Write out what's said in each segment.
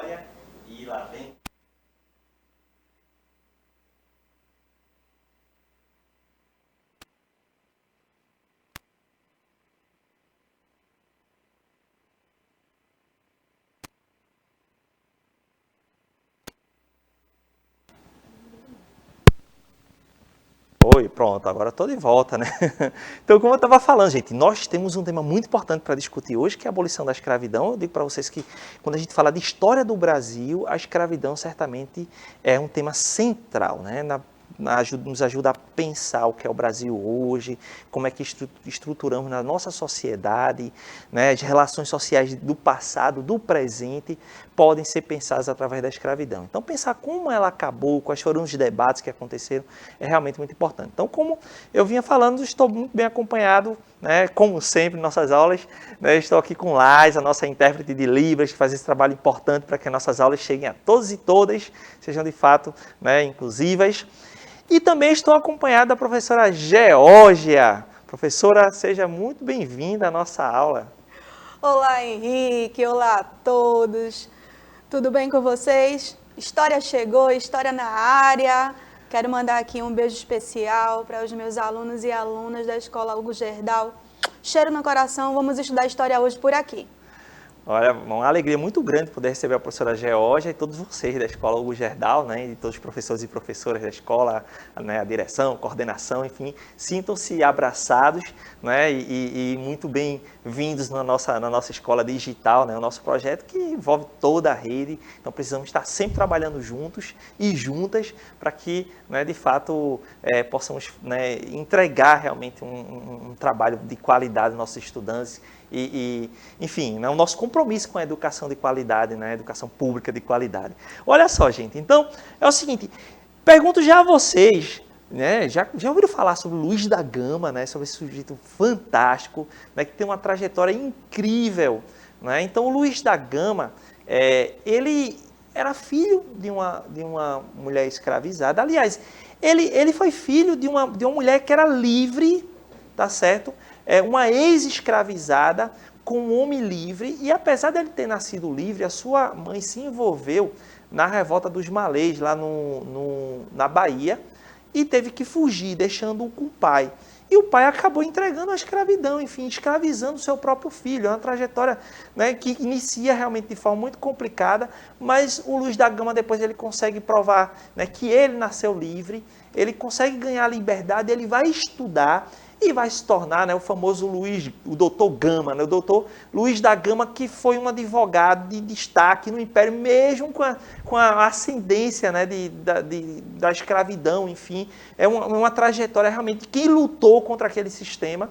história e lá vem. Oi, pronto, agora estou de volta, né? Então, como eu estava falando, gente, nós temos um tema muito importante para discutir hoje, que é a abolição da escravidão. Eu digo para vocês que, quando a gente fala de história do Brasil, a escravidão certamente é um tema central, né? Nos ajuda a pensar o que é o Brasil hoje, como é que estruturamos na nossa sociedade, né? As relações sociais do passado, do presente, podem ser pensadas através da escravidão. Então, pensar como ela acabou, quais foram os debates que aconteceram, é realmente muito importante. Então, como eu vinha falando, estou muito bem acompanhado, né? Como sempre, em nossas aulas, né? Estou aqui com Lais, a nossa intérprete de Libras, que faz esse trabalho importante para que as nossas aulas cheguem a todos e todas, sejam de fato, né, inclusivas. E também estou acompanhado da professora Geórgia. Professora, seja muito bem-vinda à nossa aula. Olá, Henrique. Olá a todos. Tudo bem com vocês? História chegou, história na área. Quero mandar aqui um beijo especial para os meus alunos e alunas da Escola Hugo Gerdau. Cheiro no coração, vamos estudar história hoje por aqui. Olha, uma alegria muito grande poder receber a professora Geórgia e todos vocês da Escola Hugo Gerdau, né, e todos os professores e professoras da escola, né, a direção, coordenação, enfim, sintam-se abraçados, né, e muito bem-vindos na nossa escola digital, né, o nosso projeto que envolve toda a rede. Então precisamos estar sempre trabalhando juntos e juntas para que, né, de fato, possamos, né, entregar realmente um trabalho de qualidade aos nossos estudantes. Enfim, né, o nosso compromisso com a educação de qualidade, né, a educação pública de qualidade. Olha só, gente, então, é o seguinte, pergunto já a vocês, né, já ouviram falar sobre Luiz da Gama, né, sobre esse sujeito fantástico, né, que tem uma trajetória incrível, né? Então, o Luiz da Gama, ele era filho de uma mulher escravizada. Aliás, ele foi filho de uma mulher que era livre, tá certo? Uma ex-escravizada com um homem livre, e apesar dele ter nascido livre, a sua mãe se envolveu na revolta dos malês lá na Bahia e teve que fugir, deixando-o com o pai. E o pai acabou entregando a escravidão, enfim, escravizando o seu próprio filho. É uma trajetória, né, que inicia realmente de forma muito complicada, mas o Luiz da Gama depois ele consegue provar, né, que ele nasceu livre, ele consegue ganhar a liberdade, ele vai estudar, e vai se tornar, né, o famoso o doutor Gama, né, o doutor Luiz da Gama, que foi um advogado de destaque no Império, mesmo com a ascendência, né, da escravidão, enfim. É uma trajetória realmente de quem lutou contra aquele sistema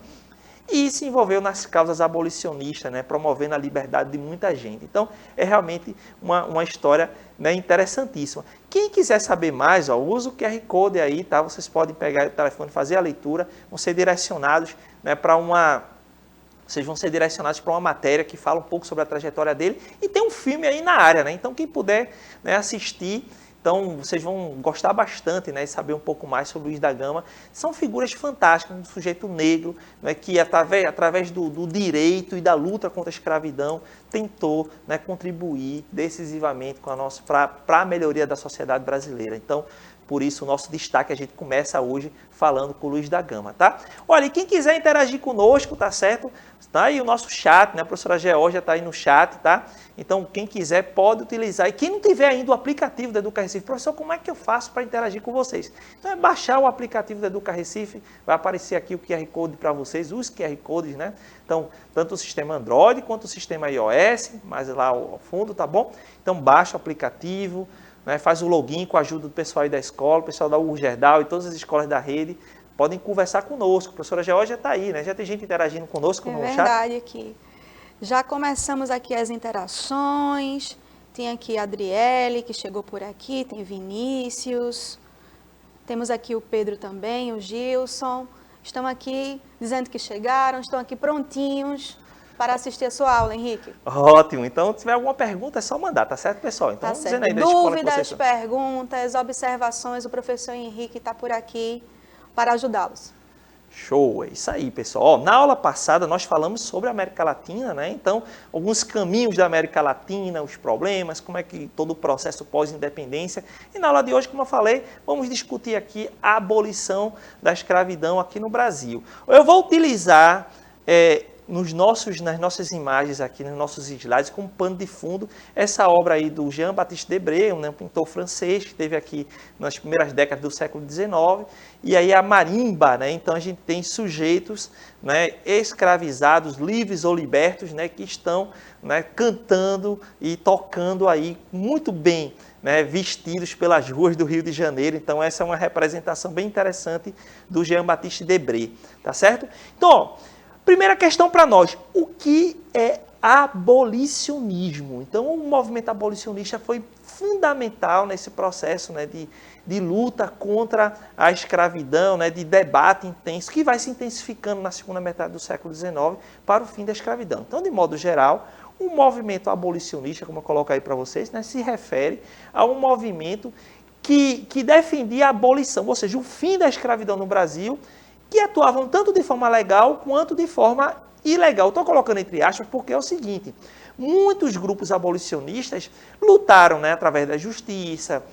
e se envolveu nas causas abolicionistas, né, promovendo a liberdade de muita gente. Então, é realmente uma história, né, interessantíssima. Quem quiser saber mais, usa o QR Code aí, tá? Vocês podem pegar o telefone, fazer a leitura, vão ser direcionados, né, vocês vão ser direcionados para uma matéria que fala um pouco sobre a trajetória dele, e tem um filme aí na área, né? Então, quem puder, né, assistir, então vocês vão gostar bastante, né, e saber um pouco mais sobre Luiz da Gama. São figuras fantásticas, um sujeito negro, né, que através do direito e da luta contra a escravidão tentou, né, contribuir decisivamente para a melhoria da sociedade brasileira. Então, por isso, o nosso destaque, a gente começa hoje falando com o Luiz da Gama, tá? Olha, e quem quiser interagir conosco, tá certo? Tá aí o nosso chat, né? A professora Geórgia está aí no chat, tá? Então, quem quiser pode utilizar. E quem não tiver ainda o aplicativo da Educa Recife, professor, como é que eu faço para interagir com vocês? Então, é baixar o aplicativo da Educa Recife, vai aparecer aqui o QR Code para vocês, os QR Codes, né? Então, tanto o sistema Android quanto o sistema iOS, mas lá ao fundo, tá bom? Então, baixa o aplicativo, né, faz o login com a ajuda do pessoal aí da escola, o pessoal da Hugo Gerdau e todas as escolas da rede, podem conversar conosco. A professora Geórgia está aí, né? Já tem gente interagindo conosco no chat. É verdade aqui. Já começamos aqui as interações. Tem aqui a Adriele, que chegou por aqui, tem Vinícius. Temos aqui o Pedro também, o Gilson. Estão aqui dizendo que chegaram, estão aqui prontinhos para assistir a sua aula, Henrique. Ótimo. Então, se tiver alguma pergunta, é só mandar, tá certo, pessoal? Então, tá certo. Aí da Dúvidas, perguntas, observações, o professor Henrique está por aqui para ajudá-los. Show, é isso aí, pessoal. Ó, na aula passada nós falamos sobre a América Latina, né? Então, alguns caminhos da América Latina, os problemas, como é que todo o processo pós-independência. E na aula de hoje, como eu falei, vamos discutir aqui a abolição da escravidão aqui no Brasil. Eu vou utilizar nas nossas imagens aqui, nos nossos slides, como pano de fundo, essa obra aí do Jean-Baptiste Debré, um pintor francês que esteve aqui nas primeiras décadas do século XIX, e aí a marimba, né? Então a gente tem sujeitos, né, escravizados, livres ou libertos, né, que estão, né, cantando e tocando aí muito bem, né, vestidos pelas ruas do Rio de Janeiro. Então essa é uma representação bem interessante do Jean-Baptiste Debré, tá certo? Então, ó, primeira questão para nós, o que é abolicionismo? Então, o movimento abolicionista foi fundamental nesse processo, né, de luta contra a escravidão, né, de debate intenso, que vai se intensificando na segunda metade do século XIX para o fim da escravidão. Então, de modo geral, o movimento abolicionista, como eu coloco aí para vocês, né, se refere a um movimento que defendia a abolição, ou seja, o fim da escravidão no Brasil, que atuavam tanto de forma legal quanto de forma ilegal. Estou colocando entre aspas porque é o seguinte, muitos grupos abolicionistas lutaram, né, através da justiça,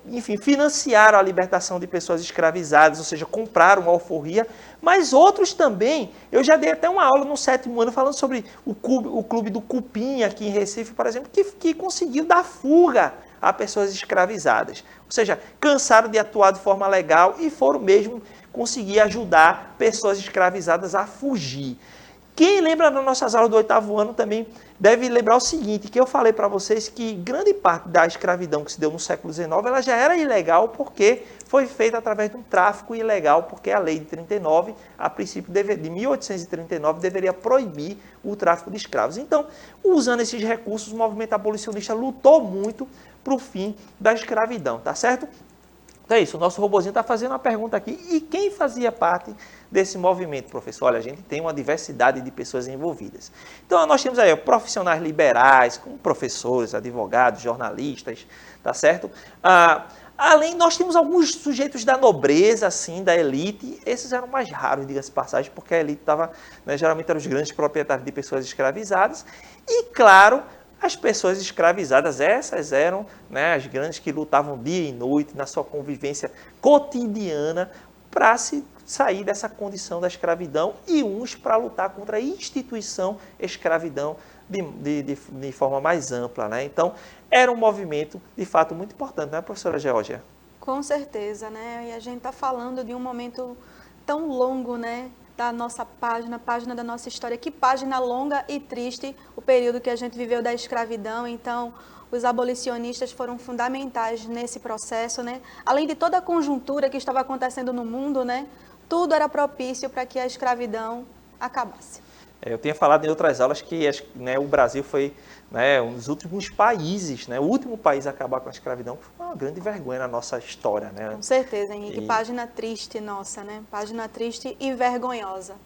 enfim, financiaram a libertação de pessoas escravizadas, ou seja, compraram a alforria, mas outros também, eu já dei até uma aula no 7º ano falando sobre o clube do Cupim aqui em Recife, por exemplo, que conseguiu dar fuga a pessoas escravizadas. Ou seja, cansaram de atuar de forma legal e foram mesmo conseguir ajudar pessoas escravizadas a fugir. Quem lembra das nossas aulas do 8º ano também deve lembrar o seguinte, que eu falei para vocês que grande parte da escravidão que se deu no século XIX, ela já era ilegal porque foi feita através de um tráfico ilegal, porque a lei de 39, a princípio de 1839, deveria proibir o tráfico de escravos. Então, usando esses recursos, o movimento abolicionista lutou muito para o fim da escravidão, tá certo? Então é isso, o nosso robozinho está fazendo uma pergunta aqui. E quem fazia parte desse movimento, professor? Olha, a gente tem uma diversidade de pessoas envolvidas. Então nós temos aí profissionais liberais, como professores, advogados, jornalistas, tá certo? Além, nós temos alguns sujeitos da nobreza, assim, da elite. Esses eram mais raros, diga-se de passagem, porque a elite estava, né, geralmente eram os grandes proprietários de pessoas escravizadas. E, claro, as pessoas escravizadas, essas eram, né, as grandes que lutavam dia e noite na sua convivência cotidiana para se sair dessa condição da escravidão e uns para lutar contra a instituição escravidão de forma mais ampla, né? Então, era um movimento, de fato, muito importante, né, professora Geórgia? Com certeza, né? E a gente está falando de um momento tão longo, né? Da nossa página da nossa história. Que página longa e triste o período que a gente viveu da escravidão. Então, os abolicionistas foram fundamentais nesse processo, né? Além de toda a conjuntura que estava acontecendo no mundo, né? Tudo era propício para que a escravidão acabasse. Eu tinha falado em outras aulas que, né, o Brasil foi, né, um dos últimos países, né, o último país a acabar com a escravidão, que foi uma grande vergonha na nossa história, né? Com certeza, Henrique. Página triste nossa, né? Página triste e vergonhosa.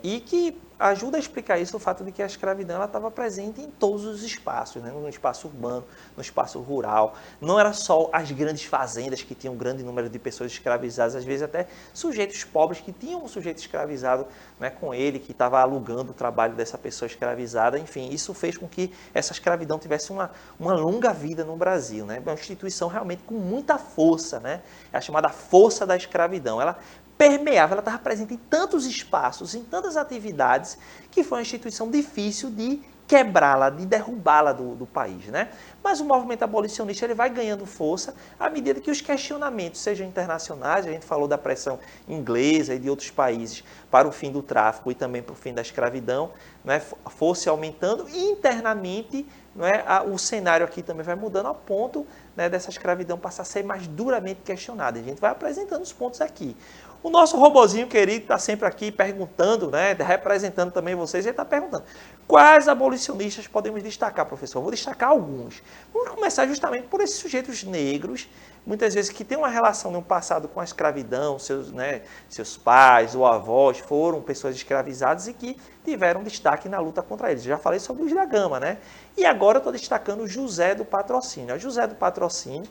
E que ajuda a explicar isso o fato de que a escravidão estava presente em todos os espaços, né? No espaço urbano, no espaço rural. Não era só as grandes fazendas que tinham um grande número de pessoas escravizadas, às vezes até sujeitos pobres que tinham um sujeito escravizado, né, com ele, que estava alugando o trabalho dessa pessoa escravizada. Enfim, isso fez com que essa escravidão tivesse uma longa vida no Brasil, né? Uma instituição realmente com muita força, né? É a chamada força da escravidão. Ela permeava, ela estava presente em tantos espaços, em tantas atividades, que foi uma instituição difícil de quebrá-la, de derrubá-la do país, né? Mas o movimento abolicionista ele vai ganhando força à medida que os questionamentos, sejam internacionais, a gente falou da pressão inglesa e de outros países para o fim do tráfico e também para o fim da escravidão, né, fosse aumentando, e internamente, né, o cenário aqui também vai mudando ao ponto, né, dessa escravidão passar a ser mais duramente questionada. A gente vai apresentando os pontos aqui. O nosso robozinho querido está sempre aqui perguntando, né, representando também vocês, ele está perguntando, quais abolicionistas podemos destacar, professor? Eu vou destacar alguns. Vamos começar justamente por esses sujeitos negros, muitas vezes que têm uma relação no passado com a escravidão, seus pais ou avós foram pessoas escravizadas e que tiveram destaque na luta contra eles. Já falei sobre os da Gama, né? E agora eu estou destacando o José do Patrocínio. O José do Patrocínio,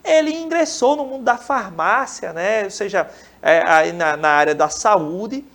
ele ingressou no mundo da farmácia, né? Ou seja, aí na área da saúde.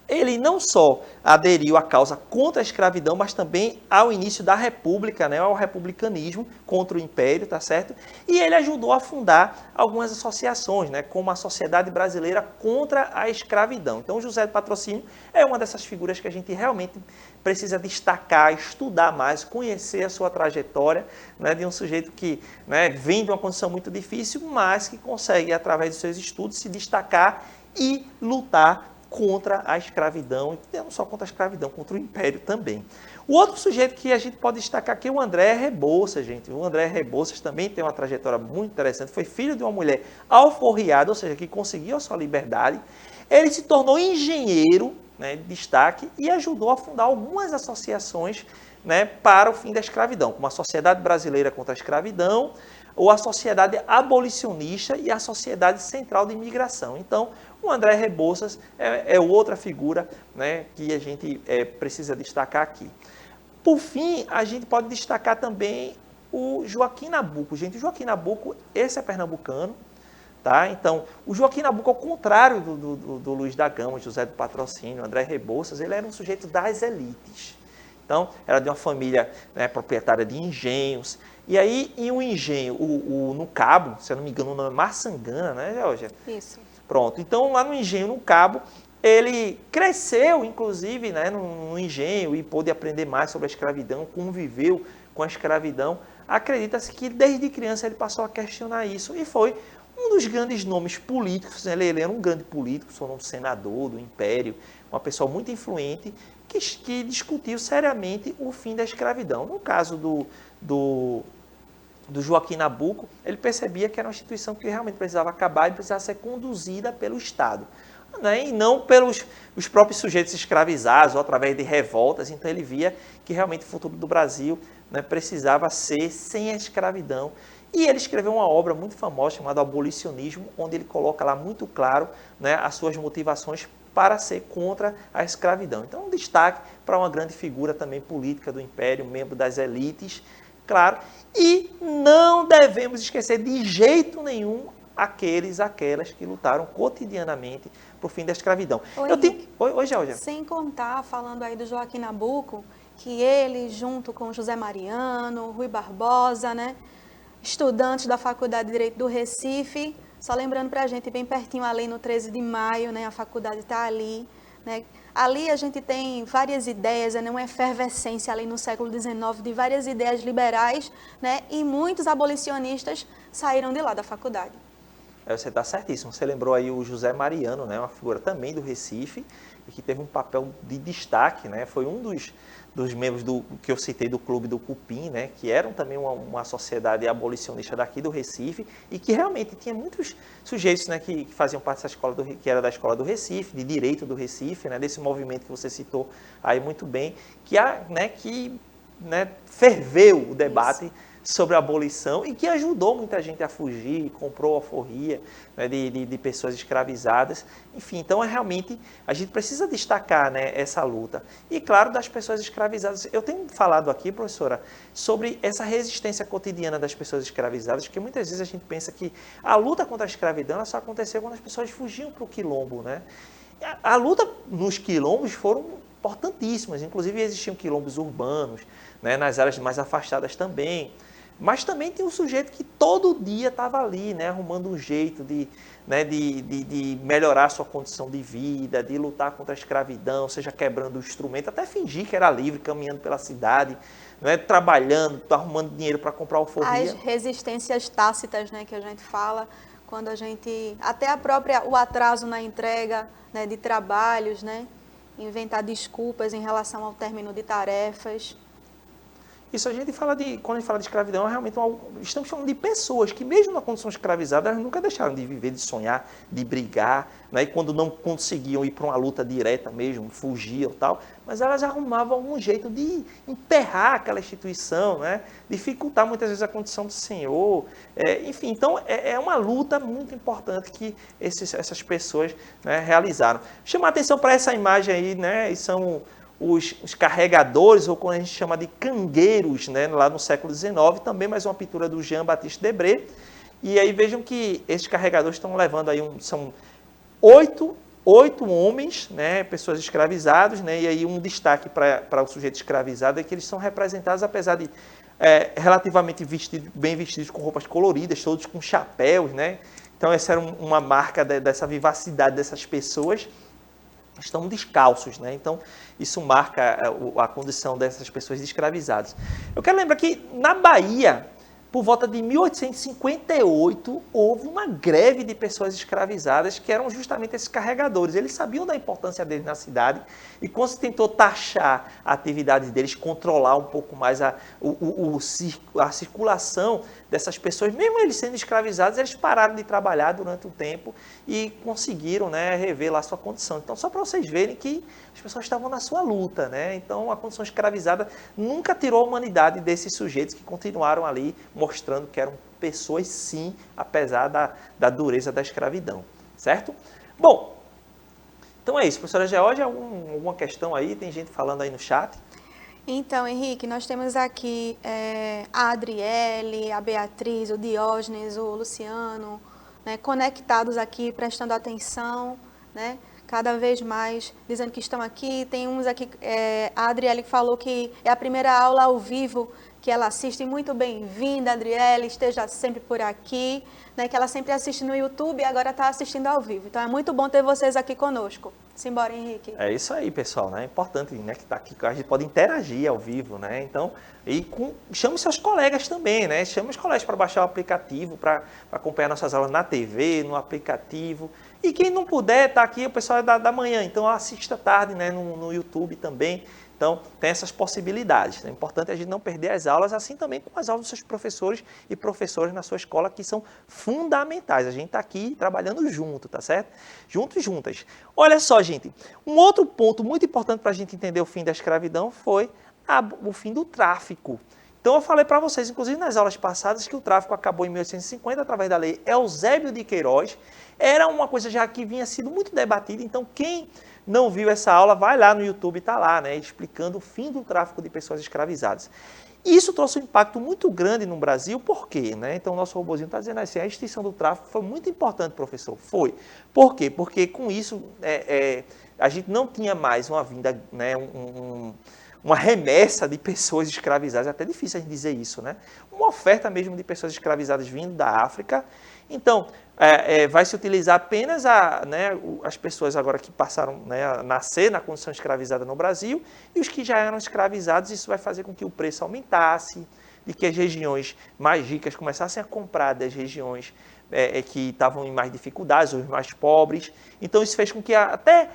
Ele não só aderiu à causa contra a escravidão, mas também ao início da República, né, ao republicanismo contra o Império, tá certo? E ele ajudou a fundar algumas associações, né, como a Sociedade Brasileira contra a Escravidão. Então, José de Patrocínio é uma dessas figuras que a gente realmente precisa destacar, estudar mais, conhecer a sua trajetória, né, de um sujeito que, né, vem de uma condição muito difícil, mas que consegue, através dos seus estudos, se destacar e lutar contra a escravidão, e não só contra a escravidão, contra o Império também. O outro sujeito que a gente pode destacar aqui é o André Rebouças, gente. O André Rebouças também tem uma trajetória muito interessante, foi filho de uma mulher alforriada, ou seja, que conseguiu a sua liberdade. Ele se tornou engenheiro, né, de destaque, e ajudou a fundar algumas associações, né, para o fim da escravidão, como a Sociedade Brasileira contra a Escravidão, ou a Sociedade Abolicionista e a Sociedade Central de Imigração. Então, o André Rebouças é outra figura, né, que a gente precisa destacar aqui. Por fim, a gente pode destacar também o Joaquim Nabuco. Gente, o Joaquim Nabuco, esse é pernambucano, tá? Então, o Joaquim Nabuco, ao contrário do Luiz da Gama, José do Patrocínio, André Rebouças, ele era um sujeito das elites. Então, era de uma família, né, proprietária de engenhos. E aí, em um engenho, no Cabo, se eu não me engano, o nome é Marçangana, né, Georgia? Isso. Pronto. Então, lá no engenho, no Cabo, ele cresceu, inclusive, né, no engenho e pôde aprender mais sobre a escravidão, conviveu com a escravidão. Acredita-se que, desde criança, ele passou a questionar isso e foi um dos grandes nomes políticos. Ele era um grande político, foi um senador do Império, uma pessoa muito influente, que discutiu seriamente o fim da escravidão. No caso do Joaquim Nabuco, ele percebia que era uma instituição que realmente precisava acabar e precisava ser conduzida pelo Estado, né? E não pelos os próprios sujeitos escravizados ou através de revoltas. Então ele via que realmente o futuro do Brasil, né, precisava ser sem a escravidão. E ele escreveu uma obra muito famosa chamada Abolicionismo, onde ele coloca lá muito claro, né, as suas motivações para ser contra a escravidão. Então, um destaque para uma grande figura também política do Império, membro das elites, claro. E não devemos esquecer de jeito nenhum aquelas que lutaram cotidianamente por fim da escravidão. Oi, Georgia. Sem contar, falando aí do Joaquim Nabuco, que ele, junto com José Mariano, Rui Barbosa, né, estudantes da Faculdade de Direito do Recife, só lembrando para a gente, bem pertinho ali no 13 de maio, né, a faculdade está ali, né. Ali a gente tem várias ideias, né, uma efervescência ali no século XIX de várias ideias liberais, né, e muitos abolicionistas saíram de lá da faculdade. Você está certíssimo. Você lembrou aí o José Mariano, né, uma figura também do Recife, e que teve um papel de destaque, né, foi um dos membros que eu citei do Clube do Cupim, né, que eram também uma sociedade abolicionista daqui do Recife, e que realmente tinha muitos sujeitos, né, que faziam parte dessa escola, que era da escola do Recife, de direito do Recife, né, desse movimento que você citou aí muito bem, que ferveu o debate sobre a abolição e que ajudou muita gente a fugir, comprou alforria, né, de pessoas escravizadas. Enfim, então realmente a gente precisa destacar, né, essa luta. E claro, das pessoas escravizadas. Eu tenho falado aqui, professora, sobre essa resistência cotidiana das pessoas escravizadas, porque muitas vezes a gente pensa que a luta contra a escravidão ela só aconteceu quando as pessoas fugiam para o quilombo, né? A luta nos quilombos foram importantíssimas, inclusive existiam quilombos urbanos, né, nas áreas mais afastadas também. Mas também tem um sujeito que todo dia estava ali, né, arrumando um jeito de melhorar a sua condição de vida, de lutar contra a escravidão, seja quebrando o instrumento, até fingir que era livre, caminhando pela cidade, né, trabalhando, arrumando dinheiro para comprar alforria. As resistências tácitas, né, que a gente fala, quando a gente... Até o atraso na entrega, né, de trabalhos, né, inventar desculpas em relação ao término de tarefas. Isso quando a gente fala de escravidão, é realmente estamos falando de pessoas que, mesmo na condição escravizada, elas nunca deixaram de viver, de sonhar, de brigar, né? E quando não conseguiam ir para uma luta direta mesmo, fugiam e tal, mas elas arrumavam um jeito de emperrar aquela instituição, né? Dificultar muitas vezes a condição do senhor. Enfim, então é uma luta muito importante que essas pessoas, né, realizaram. Chamar atenção para essa imagem aí, né? E são os carregadores, ou como a gente chama de cangueiros, né, lá no século XIX, também mais uma pintura do Jean-Baptiste Debré, E aí vejam que esses carregadores estão levando aí, são 8 homens, né, pessoas escravizadas, né, e aí um destaque para o sujeito escravizado é que eles são representados, apesar de relativamente bem vestidos com roupas coloridas, todos com chapéus, né? Então essa era uma marca dessa vivacidade dessas pessoas. Estão descalços, né? Então isso marca a condição dessas pessoas escravizadas. Eu quero lembrar que na Bahia, por volta de 1858, houve uma greve de pessoas escravizadas que eram justamente esses carregadores. Eles sabiam da importância deles na cidade e quando se tentou taxar a atividade deles, controlar um pouco mais a circulação dessas pessoas, mesmo eles sendo escravizados, eles pararam de trabalhar durante um tempo e conseguiram, né, rever lá a sua condição. Então, só para vocês verem que as pessoas estavam na sua luta, né? Então, a condição escravizada nunca tirou a humanidade desses sujeitos que continuaram ali mostrando que eram pessoas, sim, apesar da dureza da escravidão, certo? Bom, então é isso. Professora Georgia, alguma questão aí? Tem gente falando aí no chat? Então, Henrique, nós temos aqui a Adriele, a Beatriz, o Diógenes, o Luciano, né, conectados aqui, prestando atenção, né, cada vez mais, dizendo que estão aqui. Tem uns aqui, a Adriele falou que é a primeira aula ao vivo que ela assiste. Muito bem-vinda, Adriele, esteja sempre por aqui, né, que ela sempre assiste no YouTube e agora está assistindo ao vivo. Então, é muito bom ter vocês aqui conosco. Simbora, Henrique. É isso aí, pessoal, né? É importante, né, que tá aqui, a gente pode interagir ao vivo, né? Então, chame seus colegas também, né? Chame os colegas para baixar o aplicativo, para acompanhar nossas aulas na TV, no aplicativo. E quem não puder, tá aqui, o pessoal é da manhã, então assista tarde, né, no YouTube também. Então, tem essas possibilidades. É importante a gente não perder as aulas, assim também com as aulas dos seus professores e professoras na sua escola, que são fundamentais. A gente está aqui trabalhando junto, tá certo? Juntos e juntas. Olha só, gente, um outro ponto muito importante para a gente entender o fim da escravidão foi o fim do tráfico. Então, eu falei para vocês, inclusive nas aulas passadas, que o tráfico acabou em 1850 através da lei Eusébio de Queiroz. Era uma coisa já que vinha sido muito debatida, então quem não viu essa aula, vai lá no YouTube, está lá, né, explicando o fim do tráfico de pessoas escravizadas. Isso trouxe um impacto muito grande no Brasil, por quê? Né? Então, o nosso robozinho está dizendo assim, a extinção do tráfico foi muito importante, professor. Foi. Por quê? Porque com isso, a gente não tinha mais uma vinda, né, uma remessa de pessoas escravizadas, é até difícil a gente dizer isso, né? Uma oferta mesmo de pessoas escravizadas vindo da África. Então, vai se utilizar apenas as pessoas agora que passaram, né, a nascer na condição escravizada no Brasil e os que já eram escravizados. Isso vai fazer com que o preço aumentasse, de que as regiões mais ricas começassem a comprar das regiões que estavam em mais dificuldades, os mais pobres. Então, isso fez com que até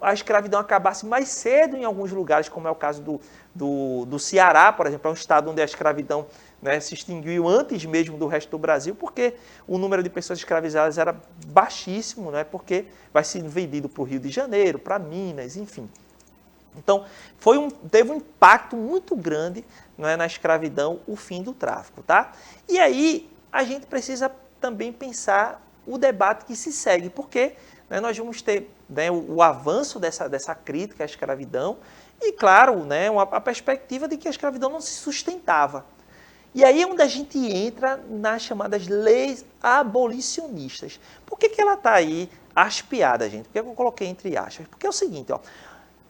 a escravidão acabasse mais cedo em alguns lugares, como é o caso do Ceará, por exemplo, é um estado onde a escravidão, né, se extinguiu antes mesmo do resto do Brasil, porque o número de pessoas escravizadas era baixíssimo, né, porque vai sendo vendido para o Rio de Janeiro, para Minas, enfim. Então, teve um impacto muito grande, né, na escravidão, o fim do tráfico, tá? E aí, a gente precisa também pensar o debate que se segue, porque, né, nós vamos ter, né, o avanço dessa crítica à escravidão e, claro, né, a perspectiva de que a escravidão não se sustentava. E aí é onde a gente entra nas chamadas leis abolicionistas. Por que ela está aí aspeada, gente? Por que eu coloquei entre aspas? Porque é o seguinte, ó,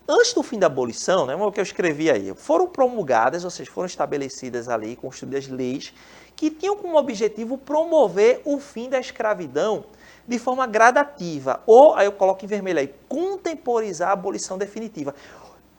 antes do fim da abolição, né, o que eu escrevi aí, foram promulgadas, ou seja, foram estabelecidas ali, construídas leis que tinham como objetivo promover o fim da escravidão de forma gradativa, ou, aí eu coloco em vermelho aí, contemporizar a abolição definitiva.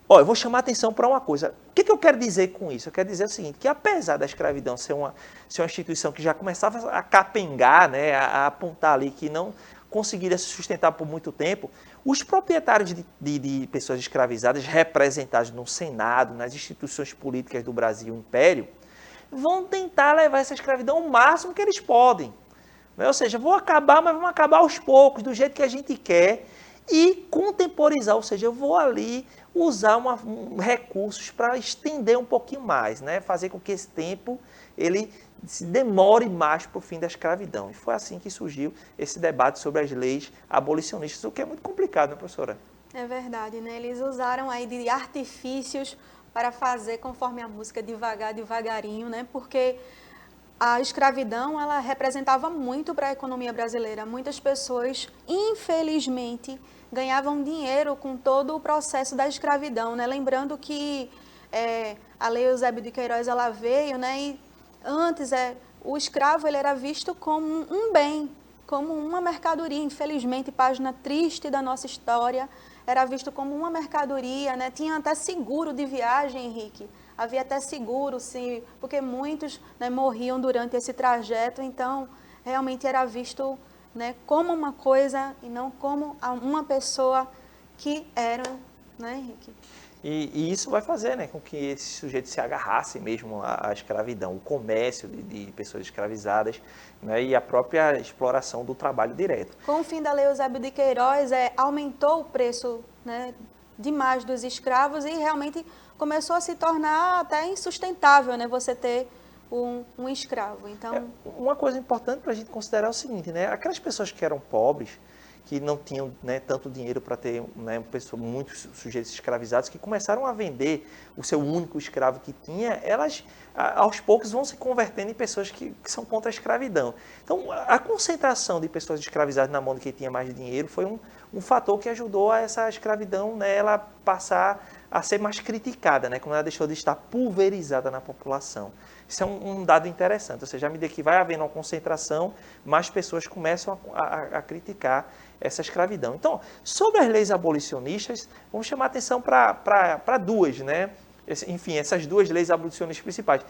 Ó, eu vou chamar a atenção para uma coisa. O que eu quero dizer com isso? Eu quero dizer o seguinte, que apesar da escravidão ser uma instituição que já começava a capengar, né, a apontar ali que não conseguiria se sustentar por muito tempo, os proprietários de pessoas escravizadas, representados no Senado, nas instituições políticas do Brasil e Império, vão tentar levar essa escravidão o máximo que eles podem. Ou seja, vão acabar, mas vão acabar aos poucos, do jeito que a gente quer, e contemporizar, ou seja, eu vou ali usar recursos para estender um pouquinho mais, né? Fazer com que esse tempo ele se demore mais para o fim da escravidão. E foi assim que surgiu esse debate sobre as leis abolicionistas, o que é muito complicado, né, professora? É verdade, né? Eles usaram aí de artifícios para fazer conforme a música, devagar, devagarinho, né? Porque a escravidão, ela representava muito para a economia brasileira. Muitas pessoas, infelizmente, ganhavam dinheiro com todo o processo da escravidão, né? Lembrando que a Lei Eusébio de Queiroz, ela veio, né? E antes, o escravo ele era visto como um bem, como uma mercadoria. Infelizmente, página triste da nossa história, era visto como uma mercadoria, né? Tinha até seguro de viagem, Henrique. Havia até seguro, sim, porque muitos, né, morriam durante esse trajeto, então realmente era visto, né, como uma coisa e não como uma pessoa que era, né, Henrique? E isso vai fazer, né, com que esses sujeitos se agarrassem mesmo à escravidão, o comércio de pessoas escravizadas, né, e a própria exploração do trabalho direto. Com o fim da Lei Eusébio de Queiroz, aumentou o preço, né, demais dos escravos e realmente começou a se tornar até insustentável, né, você ter um escravo. Então, Uma coisa importante para a gente considerar é o seguinte, né, aquelas pessoas que eram pobres, que não tinham, né, tanto dinheiro para ter, né, muitos sujeitos escravizados, que começaram a vender o seu único escravo que tinha, elas aos poucos vão se convertendo em pessoas que são contra a escravidão. Então, a concentração de pessoas escravizadas na mão de quem tinha mais dinheiro foi um fator que ajudou a essa escravidão, né, ela passar a ser mais criticada, né, quando ela deixou de estar pulverizada na população. Isso é um dado interessante, ou seja, à medida que vai havendo uma concentração, mais pessoas começam a criticar essa escravidão. Então, sobre as leis abolicionistas, vamos chamar a atenção para duas, né? Enfim, essas duas leis abolicionistas principais.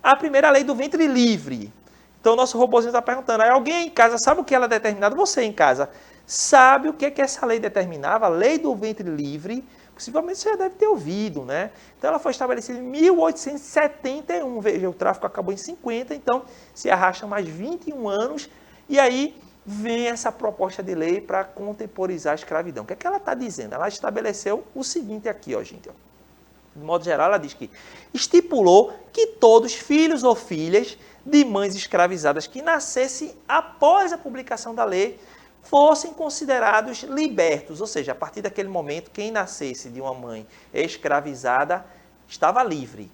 A primeira, a lei do ventre livre. Então, o nosso robozinho está perguntando, aí alguém em casa sabe o que ela é determinada? Você em casa sabe o que essa lei determinava? A lei do ventre livre, possivelmente você já deve ter ouvido, né? Então, ela foi estabelecida em 1871, veja, o tráfico acabou em 50, então se arrasta mais 21 anos, e aí vem essa proposta de lei para contemporizar a escravidão. O que é que ela está dizendo? Ela estabeleceu o seguinte aqui, ó, gente. Ó. De modo geral, ela diz que estipulou que todos filhos ou filhas de mães escravizadas que nascessem após a publicação da lei fossem considerados libertos, ou seja, a partir daquele momento, quem nascesse de uma mãe escravizada estava livre.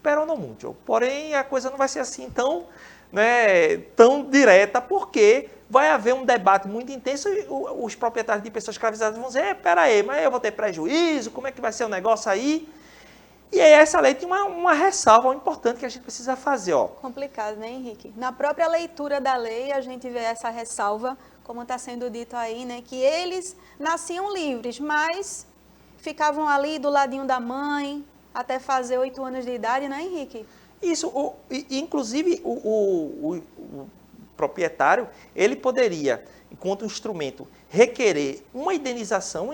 Pero não muito. Porém, a coisa não vai ser assim tão, né, tão direta, porque vai haver um debate muito intenso e os proprietários de pessoas escravizadas vão dizer, peraí, mas eu vou ter prejuízo, como é que vai ser o negócio aí? E aí essa lei tem uma ressalva importante que a gente precisa fazer. Ó. Complicado, né, Henrique? Na própria leitura da lei, a gente vê essa ressalva, como está sendo dito aí, né, que eles nasciam livres, mas ficavam ali do ladinho da mãe até fazer 8 anos de idade, né, Henrique? Isso, inclusive o proprietário, ele poderia, enquanto instrumento, requerer uma indenização,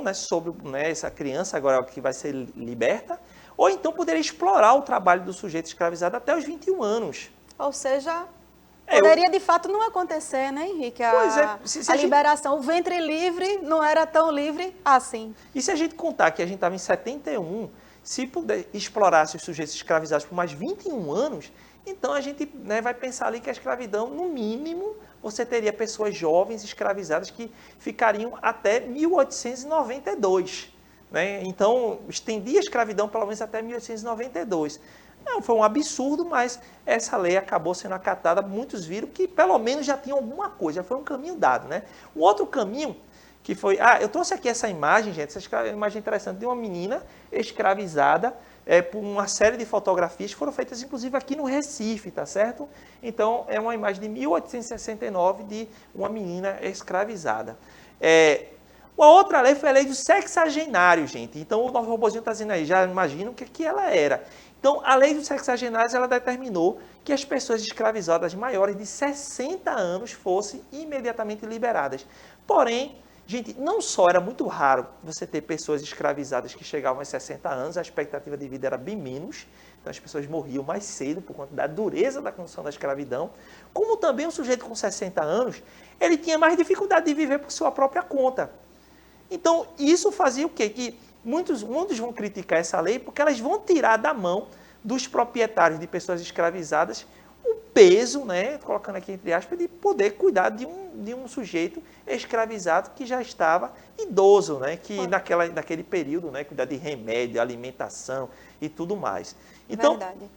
né, sobre, né, essa criança agora que vai ser liberta, ou então poderia explorar o trabalho do sujeito escravizado até os 21 anos. Ou seja, poderia de fato não acontecer, né, Henrique? Pois é, a liberação, o ventre livre não era tão livre assim. E se a gente contar que a gente estava em 71, se puder explorasse os sujeitos escravizados por mais 21 anos, então a gente, né, vai pensar ali que a escravidão, no mínimo, você teria pessoas jovens escravizadas que ficariam até 1892. Né? Então, estendia a escravidão pelo menos até 1892. Não, foi um absurdo, mas essa lei acabou sendo acatada. Muitos viram que pelo menos já tinha alguma coisa, já foi um caminho dado. Né? Um outro caminho que foi... eu trouxe aqui essa imagem, gente, essa imagem interessante de uma menina escravizada por uma série de fotografias que foram feitas, inclusive, aqui no Recife, tá certo? Então, é uma imagem de 1869 de uma menina escravizada. Uma outra lei foi a lei dos sexagenários, gente. Então, o nosso robozinho está dizendo aí, já imagina o que ela era. Então, a lei dos sexagenários, ela determinou que as pessoas escravizadas maiores de 60 anos fossem imediatamente liberadas. Porém, gente, não só era muito raro você ter pessoas escravizadas que chegavam aos 60 anos, a expectativa de vida era bem menos, então as pessoas morriam mais cedo por conta da dureza da condição da escravidão, como também um sujeito com 60 anos, ele tinha mais dificuldade de viver por sua própria conta. Então, isso fazia o quê? Que muitos vão criticar essa lei porque elas vão tirar da mão dos proprietários de pessoas escravizadas o peso, né, colocando aqui entre aspas, de poder cuidar de um sujeito escravizado que já estava idoso, né, que naquele período, né, cuidar de remédio, alimentação e tudo mais. Então, verdade.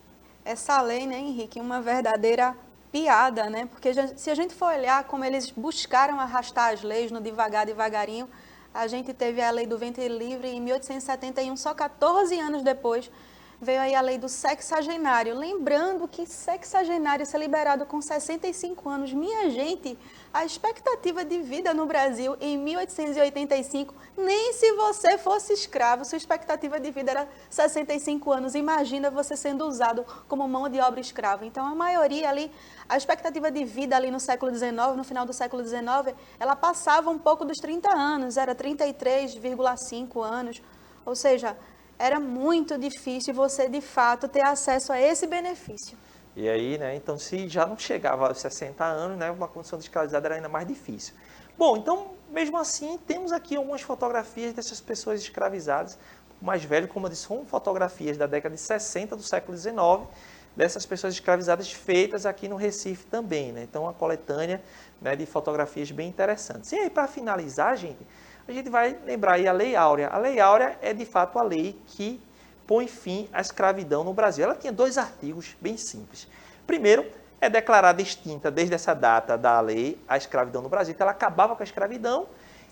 Essa lei, né, Henrique, uma verdadeira piada, né? Porque se a gente for olhar como eles buscaram arrastar as leis no devagar, devagarinho, a gente teve a lei do ventre livre em 1871, só 14 anos depois veio aí a lei do sexagenário. Lembrando que sexagenário ser liberado com 65 anos. Minha gente, a expectativa de vida no Brasil em 1885, nem se você fosse escravo, sua expectativa de vida era 65 anos. Imagina você sendo usado como mão de obra escrava. Então, a maioria ali, a expectativa de vida ali no século XIX, no final do século XIX, ela passava um pouco dos 30 anos, era 33,5 anos. Ou seja, era muito difícil você, de fato, ter acesso a esse benefício. E aí, né, então se já não chegava aos 60 anos, né, uma condição de escravizado era ainda mais difícil. Bom, então, mesmo assim, temos aqui algumas fotografias dessas pessoas escravizadas. O mais velho, como eu disse, são fotografias da década de 60 do século XIX, dessas pessoas escravizadas feitas aqui no Recife também, né? Então, uma coletânea, né, de fotografias bem interessantes. E aí, para finalizar, gente, a gente vai lembrar aí a Lei Áurea. A Lei Áurea é, de fato, a lei que põe fim à escravidão no Brasil. Ela tinha 2 artigos bem simples. Primeiro, é declarada extinta desde essa data da lei a escravidão no Brasil. Então, ela acabava com a escravidão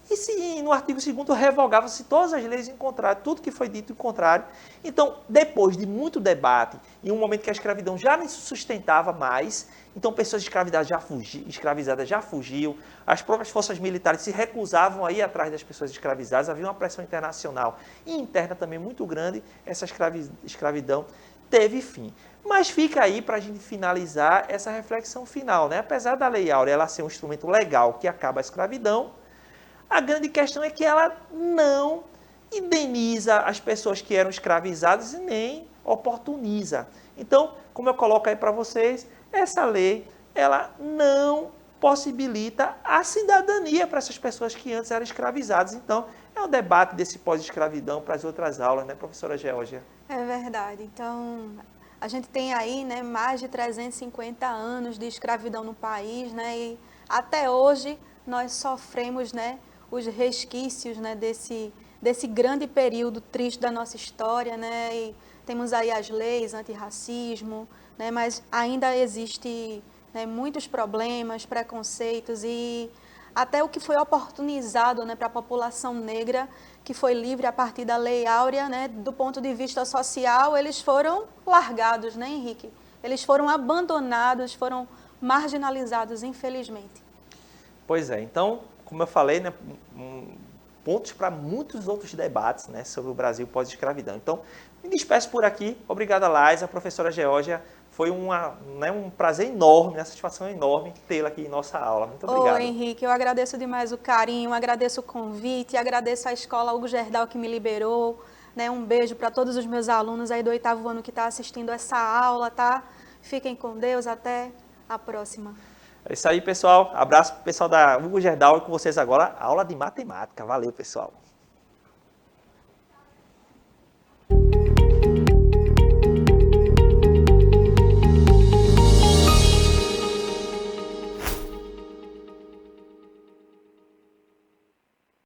e no artigo 2º revogava-se todas as leis em contrário, tudo que foi dito em contrário. Então, depois de muito debate, em um momento que a escravidão já não se sustentava mais, então pessoas escravizadas já fugiam, as próprias forças militares se recusavam a ir atrás das pessoas escravizadas, havia uma pressão internacional e interna também muito grande, essa escravidão teve fim. Mas fica aí para a gente finalizar essa reflexão final, né? Apesar da Lei Áurea ela ser um instrumento legal que acaba a escravidão, a grande questão é que ela não indeniza as pessoas que eram escravizadas e nem oportuniza. Então, como eu coloco aí para vocês, essa lei ela não possibilita a cidadania para essas pessoas que antes eram escravizadas. Então, é um debate desse pós-escravidão para as outras aulas, né, professora Geórgia? É verdade. Então, a gente tem aí, né, mais de 350 anos de escravidão no país, né, e até hoje nós sofremos, né, os resquícios, né, desse grande período triste da nossa história, né, e temos aí as leis antirracismo, né, mas ainda existe, né, muitos problemas, preconceitos e até o que foi oportunizado, né, para a população negra, que foi livre a partir da Lei Áurea, né, do ponto de vista social, eles foram largados, né, Henrique? Eles foram abandonados, foram marginalizados, infelizmente. Pois é, então, como eu falei, né, pontos para muitos outros debates, né, sobre o Brasil pós-escravidão. Então, me despeço por aqui. Obrigado, Laísa, a professora Geórgia. Foi um prazer enorme, uma satisfação enorme tê-la aqui em nossa aula. Muito obrigado. Ô, Henrique, eu agradeço demais o carinho, agradeço o convite, agradeço a Escola Hugo Gerdau que me liberou, né? Um beijo para todos os meus alunos aí do 8º ano que está assistindo essa aula, tá? Fiquem com Deus, até a próxima. É isso aí, pessoal. Abraço pro pessoal da Hugo Gerdau e com vocês agora, aula de matemática. Valeu, pessoal.